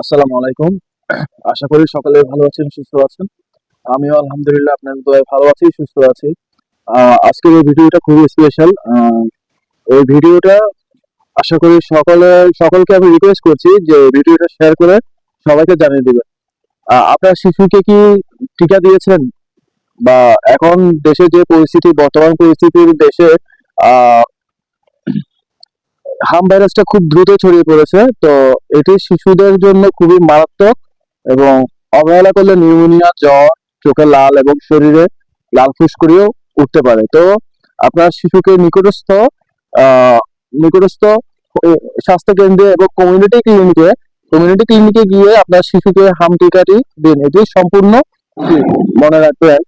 আসসালামু আলাইকুম। আশা করি সকলে ভালো আছেন, সুস্থ আছেন। আমিও আলহামদুলিল্লাহ আপনার দয়ায় ভালো আছি, সুস্থ আছি। আজকের এই ভিডিওটা খুবই স্পেশাল। এই ভিডিওটা আশা করি সকলকে আমি রিকোয়েস্ট করছি যে ভিডিওটা শেয়ার করে সবাইকে জানিয়ে দিবেন। আপনার শিশুকে কি টিকা দিয়েছেন? বা এখন দেশে যে পরিস্থিতি, বর্তমান পরিস্থিতির দেশে আহ হাম ভাইরাসটা খুব দ্রুত ছড়িয়ে পড়েছে, তো এটি শিশুদের জন্য খুবই মারাত্মক এবং অবহেলা করলে নিউমোনিয়া, জ্বর, চোখে লাল এবং শরীরে লাল ফুসকুড়িও উঠতে পারে। তো আপনার শিশুকে আহ নিকটস্থ স্বাস্থ্য কেন্দ্রে এবং কমিউনিটি ক্লিনিকে গিয়ে আপনার শিশুকে হাম টিকাটি দিন। এটি সম্পূর্ণ free। মনে রাখবেন,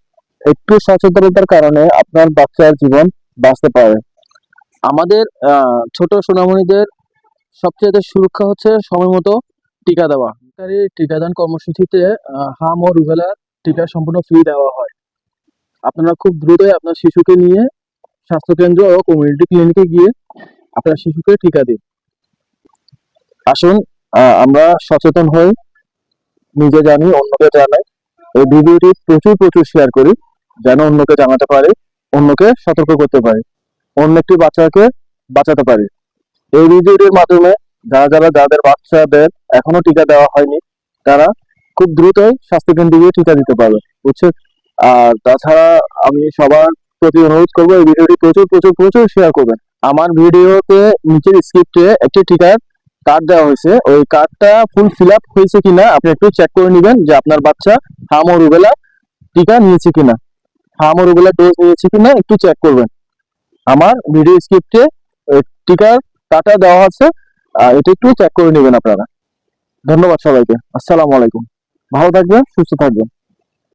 একটু সচেতনতার কারণে আপনার বাচ্চার জীবন বাঁচতে পারে। আমাদের ছোট সোনামণিদের সবচেয়ে সুরক্ষা হচ্ছে সময় মতো টিকা দেওয়া। সরকারি টিকাদান কর্মসূচিতে হাম ও রুবেলার টিকা সম্পূর্ণ ফ্রি দেওয়া হয়। আপনারা খুব দ্রুতই আপনার শিশুকে নিয়ে স্বাস্থ্যকেন্দ্র ও কমিউনিটি ক্লিনিকে গিয়ে আপনার শিশুকে টিকা দিন। আসুন, আমরা সচেতন হই, নিজে জানি, অন্যকে জানাই। এই ভিডিওটি প্রচুর প্রচুর শেয়ার করি, যেন অন্যকে জানাতে পারি, অন্যকে সতর্ক করতে পারি, অন্য একটি বাচ্চাকে বাঁচাতে পারি। এই ভিডিওটির মাধ্যমে যাদের বাচ্চাদের এখনো টিকা দেওয়া হয়নি, তারা খুব দ্রুতই স্বাস্থ্যকেন্দ্রে গিয়ে টিকা দিতে পারবে, বুঝছেন? আর তাছাড়া আমি সবার প্রতি অনুরোধ করবো, এই ভিডিওটি প্রচুর প্রচুর প্রচুর শেয়ার করবেন। আমার ভিডিওতে নিচের স্ক্রিপ্টে একটি টিকার কার্ড দেওয়া হয়েছে, ওই কার্ডটা ফুল ফিল আপ হয়েছে কিনা আপনি একটু চেক করে নেবেন যে আপনার বাচ্চা হাম ও রুবেলা টিকা নিয়েছে কিনা, হাম ও রুবেলা ডোজ নিয়েছে কিনা একটু চেক করবেন। আমার ভিডিও স্ক্রিপ্টে টিকার কাটা দেওয়া আছে, এটা একটু চেক করে নেবেন আপনারা। ধন্যবাদ সবাইকে। আসসালামু আলাইকুম। ভালো থাকবেন, সুস্থ থাকবেন।